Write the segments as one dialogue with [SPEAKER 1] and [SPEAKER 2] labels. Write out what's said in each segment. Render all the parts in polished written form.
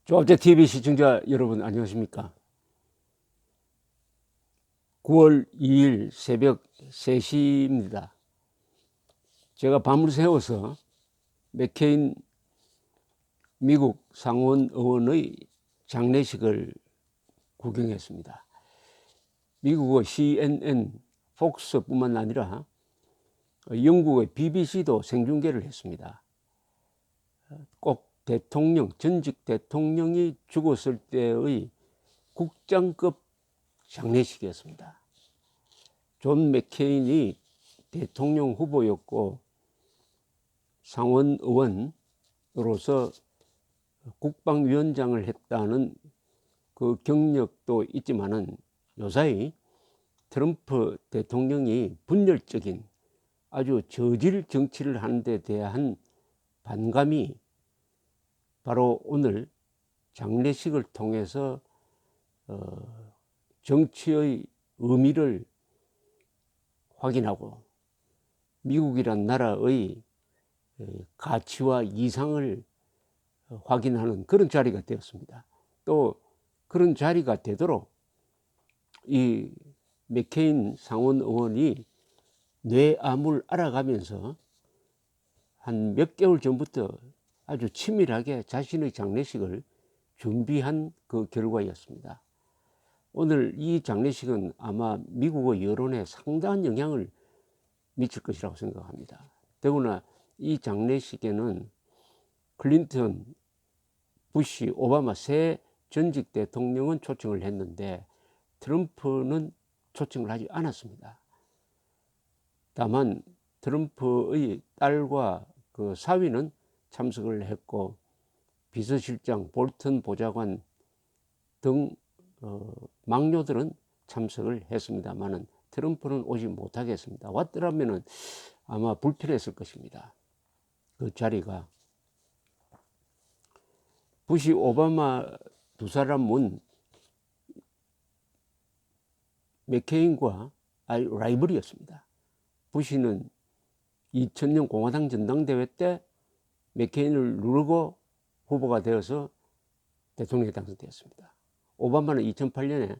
[SPEAKER 1] 조합재 TV 시청자 여러분 안녕하십니까? 9월 2일 새벽 3시입니다. 제가 밤을 새워서 맥케인 미국 상원 의원의 장례식을 구경했습니다. 미국의 CNN, 폭스뿐만 아니라 영국의 BBC도 생중계를 했습니다. 꼭 전직 대통령이 죽었을 때의 국장급 장례식이었습니다. 존 맥케인이 대통령 후보였고 상원 의원으로서 국방위원장을 했다는 그 경력도 있지만은 요사이 트럼프 대통령이 분열적인 아주 저질 정치를 하는 데 대한 반감이 바로 오늘 장례식을 통해서 정치의 의미를 확인하고 미국이란 나라의 가치와 이상을 확인하는 그런 자리가 되었습니다. 또 그런 자리가 되도록 이 맥케인 상원 의원이 뇌암을 알아가면서 한 몇 개월 전부터 아주 치밀하게 자신의 장례식을 준비한 그 결과였습니다. 오늘 이 장례식은 아마 미국의 여론에 상당한 영향을 미칠 것이라고 생각합니다. 더구나 이 장례식에는 클린턴, 부시, 오바마 세 전직 대통령은 초청을 했는데 트럼프는 초청을 하지 않았습니다. 다만 트럼프의 딸과 그 사위는 참석을 했고 비서실장, 볼턴 보좌관 등 막료들은 참석을 했습니다만은 트럼프는 오지 못하겠습니다. 왔더라면은 아마 불편했을 것입니다. 그 자리가. 부시, 오바마 두 사람은 맥케인과 라이벌이었습니다. 부시는 2000년 공화당 전당대회 때 맥케인을 누르고 후보가 되어서 대통령에 당선되었습니다. 오바마는 2008년에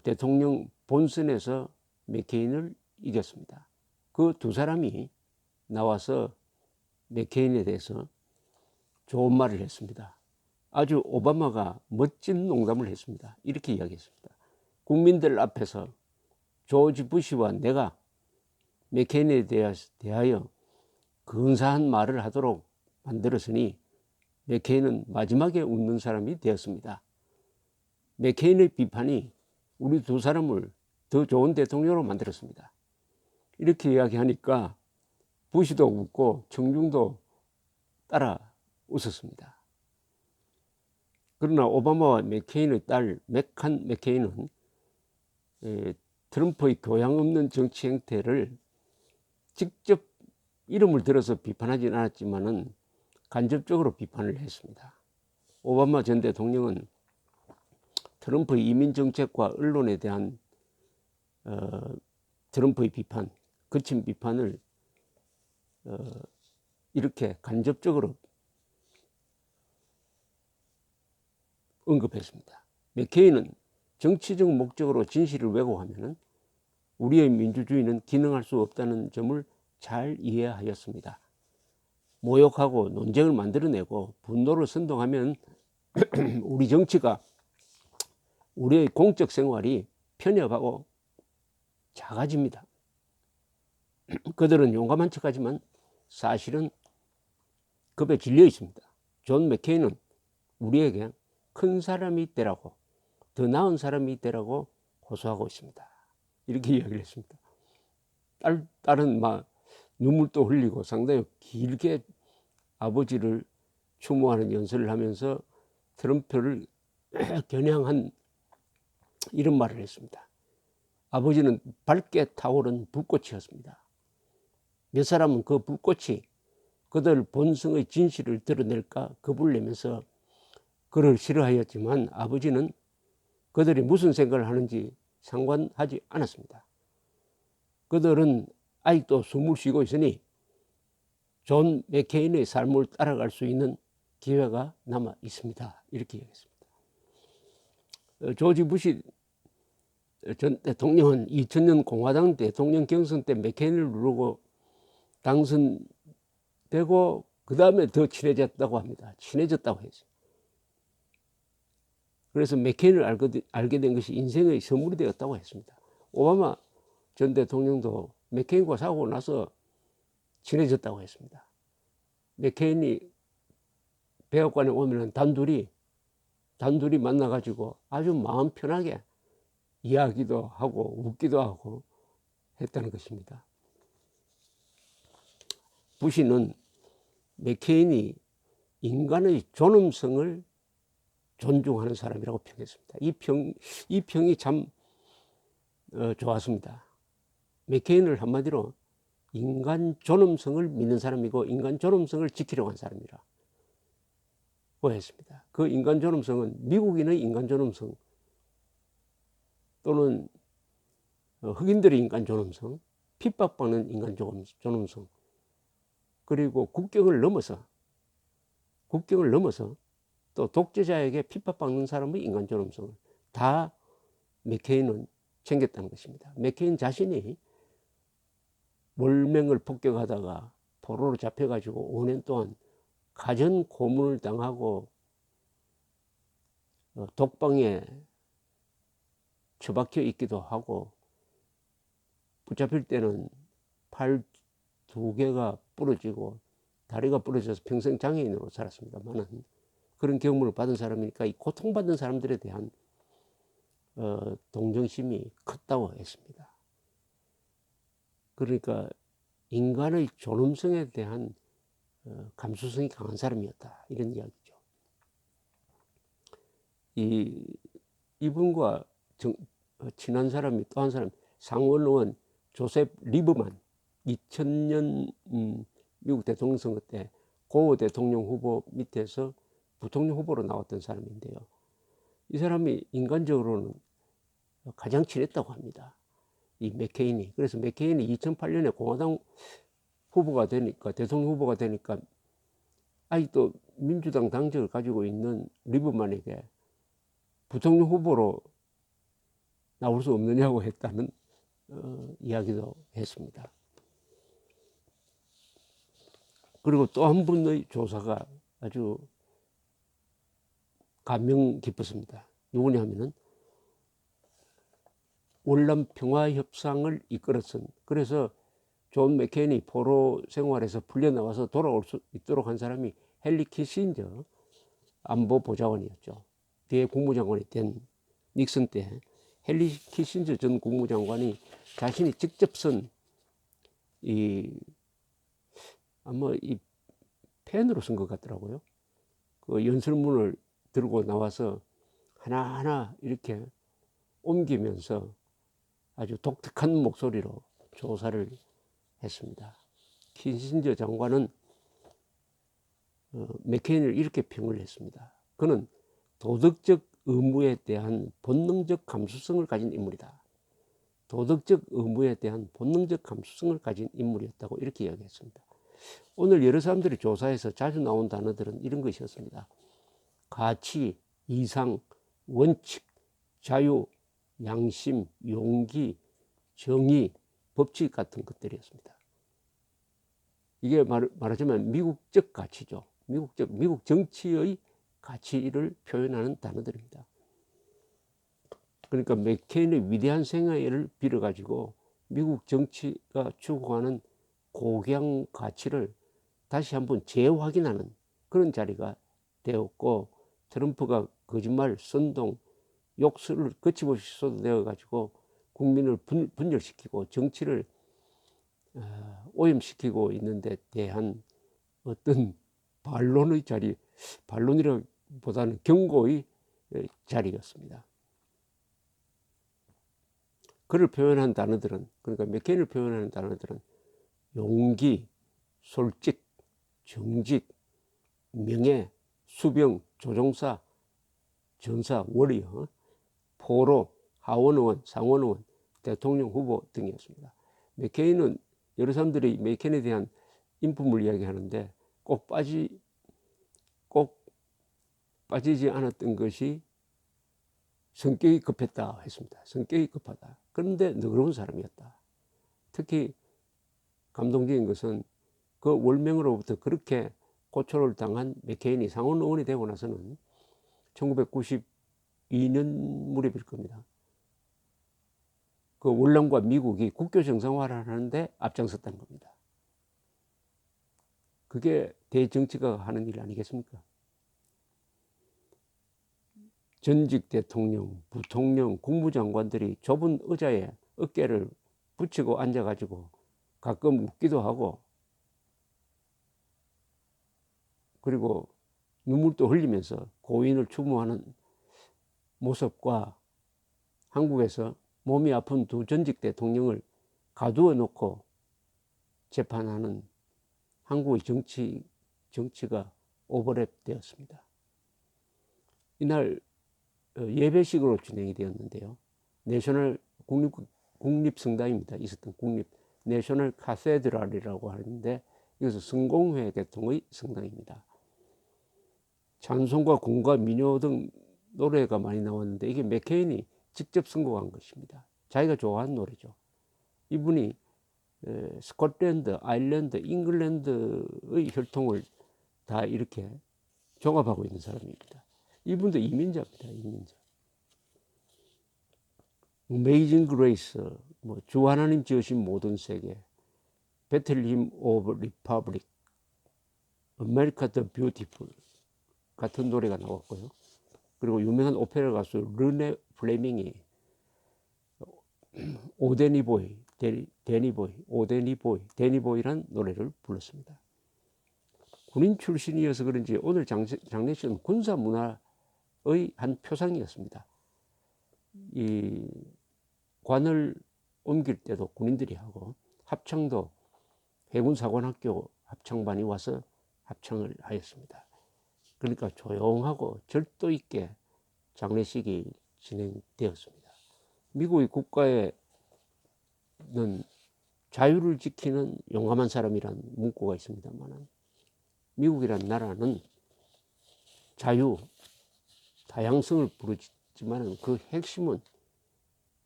[SPEAKER 1] 대통령 본선에서 맥케인을 이겼습니다. 그 두 사람이 나와서 맥케인에 대해서 좋은 말을 했습니다. 아주 오바마가 멋진 농담을 했습니다. 이렇게 이야기했습니다. 국민들 앞에서 조지 부시와 내가 맥케인에 대하여 근사한 말을 하도록 만들었으니 맥케인은 마지막에 웃는 사람이 되었습니다. 맥케인의 비판이 우리 두 사람을 더 좋은 대통령으로 만들었습니다. 이렇게 이야기하니까 부시도 웃고 청중도 따라 웃었습니다. 그러나 오바마와 맥케인의 딸 맥칸 맥케인은 트럼프의 교양 없는 정치 행태를 직접 이름을 들어서 비판하지는 않았지만은 간접적으로 비판을 했습니다. 오바마 전 대통령은 트럼프의 이민 정책과 언론에 대한 트럼프의 비판, 거친 비판을 이렇게 간접적으로 언급했습니다. 맥케인은 정치적 목적으로 진실을 왜곡하면 우리의 민주주의는 기능할 수 없다는 점을 잘 이해하였습니다. 모욕하고 논쟁을 만들어내고 분노를 선동하면 우리 정치가, 우리의 공적 생활이 편협하고 작아집니다. 그들은 용감한 척하지만 사실은 겁에 질려 있습니다. 존 맥케인은 우리에게 큰 사람이 되라고, 더 나은 사람이 되라고 호소하고 있습니다. 이렇게 이야기를 했습니다. 딸은 막 눈물도 흘리고 상당히 길게 아버지를 추모하는 연설을 하면서 트럼프를 겨냥한 이런 말을 했습니다. 아버지는 밝게 타오른 불꽃이었습니다. 몇 사람은 그 불꽃이 그들 본성의 진실을 드러낼까 겁을 내면서 그를 싫어하였지만 아버지는 그들이 무슨 생각을 하는지 상관하지 않았습니다. 그들은 아직도 숨을 쉬고 있으니 존 맥케인의 삶을 따라갈 수 있는 기회가 남아 있습니다. 이렇게 얘기했습니다. 조지 부시 전 대통령은 2000년 공화당 대통령 경선 때 맥케인을 누르고 당선되고 그 다음에 더 친해졌다고 합니다. 친해졌다고 했어요. 그래서 맥케인을 알게 된 것이 인생의 선물이 되었다고 했습니다. 오바마 전 대통령도 맥케인과 싸우고 나서 친해졌다고 했습니다. 맥케인이 백악관에 오면 단둘이 만나가지고 아주 마음 편하게 이야기도 하고 웃기도 하고 했다는 것입니다. 부시는 맥케인이 인간의 존엄성을 존중하는 사람이라고 평했습니다. 이 평이 참 좋았습니다. 맥케인을 한마디로 인간 존엄성을 믿는 사람이고 인간 존엄성을 지키려고 한 사람이라고 했습니다. 그 인간 존엄성은 미국인의 인간 존엄성 또는 흑인들의 인간 존엄성, 핍박받는 인간 존엄성, 그리고 국경을 넘어서 또 독재자에게 핍박받는 사람의 인간 존엄성을 다 맥케인은 챙겼다는 것입니다. 맥케인 자신이 몰맹을 폭격하다가 포로로 잡혀가지고 5년 동안 가전 고문을 당하고 독방에 처박혀 있기도 하고 붙잡힐 때는 팔 2개가 부러지고 다리가 부러져서 평생 장애인으로 살았습니다만은 그런 경험을 받은 사람이니까 이 고통받는 사람들에 대한 동정심이 컸다고 했습니다. 그러니까 인간의 존엄성에 대한 감수성이 강한 사람이었다, 이런 이야기죠. 이분과 친한 사람이 또 한 사람, 상원의원 조셉 리브만, 2000년 미국 대통령 선거 때 고 대통령 후보 밑에서 부통령 후보로 나왔던 사람인데요. 이 사람이 인간적으로는 가장 친했다고 합니다. 이 맥케인이. 그래서 맥케인이 2008년에 공화당 후보가 되니까, 대통령 후보가 되니까 아직도 민주당 당적을 가지고 있는 리브만에게 부통령 후보로 나올 수 없느냐고 했다는 이야기도 했습니다. 그리고 또 한 분의 조사가 아주 감명 깊었습니다. 누구냐 하면은 월남 평화협상을 이끌었던, 그래서 존 맥케인이 포로 생활에서 풀려나와서 돌아올 수 있도록 한 사람이 헨리 키신저 안보보좌관이었죠. 뒤에 국무장관이 된 닉슨 때 헨리 키신저 전 국무장관이 자신이 직접 쓴 아마 이 펜으로 쓴 것 같더라고요. 그 연설문을 들고 나와서 하나하나 이렇게 옮기면서 아주 독특한 목소리로 조사를 했습니다. 키신저 장관은 맥케인을 이렇게 평을 했습니다. 그는 도덕적 의무에 대한 본능적 감수성을 가진 인물이다. 도덕적 의무에 대한 본능적 감수성을 가진 인물이었다고 이렇게 이야기했습니다. 오늘 여러 사람들이 조사해서 자주 나온 단어들은 이런 것이었습니다. 가치, 이상, 원칙, 자유, 양심, 용기, 정의, 법칙 같은 것들이었습니다. 이게 말하자면 미국적 가치죠. 미국 정치의 가치를 표현하는 단어들입니다. 그러니까 맥케인의 위대한 생애를 빌어가지고 미국 정치가 추구하는 고귀한 가치를 다시 한번 재확인하는 그런 자리가 되었고, 트럼프가 거짓말, 선동, 욕설을 거침없이 쏟아내어가지고 국민을 분열시키고 정치를 오염시키고 있는 데 대한 어떤 반론의 자리, 반론이라기보다는 경고의 자리였습니다. 그를 표현한 단어들은, 그러니까 맥케인을 표현하는 단어들은 용기, 솔직, 정직, 명예, 수병, 조종사, 전사, 워리어, 포로, 하원의원, 상원의원, 대통령 후보 등이었습니다. 맥케인은 여러 사람들이 맥케인에 대한 인품을 이야기하는데 꼭 빠지지 않았던 것이 성격이 급했다 했습니다. 성격이 급하다. 그런데 너그러운 사람이었다. 특히 감동적인 것은 그 월명으로부터 그렇게 고초를 당한 맥케인이 상원 의원이 되고 나서는 1992년 무렵일 겁니다. 그 월남과 미국이 국교 정상화를 하는데 앞장섰다는 겁니다. 그게 대정치가 하는 일 아니겠습니까? 전직 대통령, 부통령, 국무장관들이 좁은 의자에 어깨를 붙이고 앉아가지고 가끔 웃기도 하고 그리고 눈물도 흘리면서 고인을 추모하는 모습과 한국에서 몸이 아픈 두 전직 대통령을 가두어 놓고 재판하는 한국의 정치가 오버랩 되었습니다. 이날 예배식으로 진행이 되었는데요. 내셔널 국립성당입니다. 있었던 내셔널 카세드랄이라고 하는데 이것은 성공회 계통의 성당입니다. 찬송과 군가 민요 등 노래가 많이 나왔는데 이게 맥케인이 직접 선곡한 것입니다. 자기가 좋아하는 노래죠. 이분이 스코틀랜드, 아일랜드, 잉글랜드의 혈통을 다 이렇게 종합하고 있는 사람입니다. 이분도 이민자입니다. 이민자. Amazing Grace, 주 하나님 지으신 모든 세계, Bethlehem of Republic, America the Beautiful 같은 노래가 나왔고요. 그리고 유명한 오페라 가수 르네 플레밍이 오데니보이, 데니보이란 노래를 불렀습니다. 군인 출신이어서 그런지 오늘 장례식은 군사 문화의 한 표상이었습니다. 이 관을 옮길 때도 군인들이 하고 합창도 해군사관학교 합창반이 와서 합창을 하였습니다. 그러니까 조용하고 절도 있게 장례식이 진행되었습니다. 미국의 국가에는 자유를 지키는 용감한 사람이란 문구가 있습니다만 미국이란 나라는 자유, 다양성을 부르지만 그 핵심은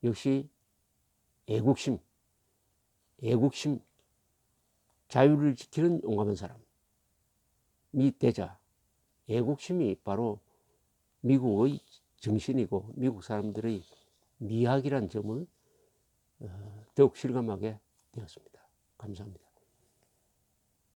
[SPEAKER 1] 역시 애국심, 자유를 지키는 용감한 사람이 되자. 애국심이 바로 미국의 정신이고 미국 사람들의 미학이란 점을 더욱 실감하게 되었습니다. 감사합니다.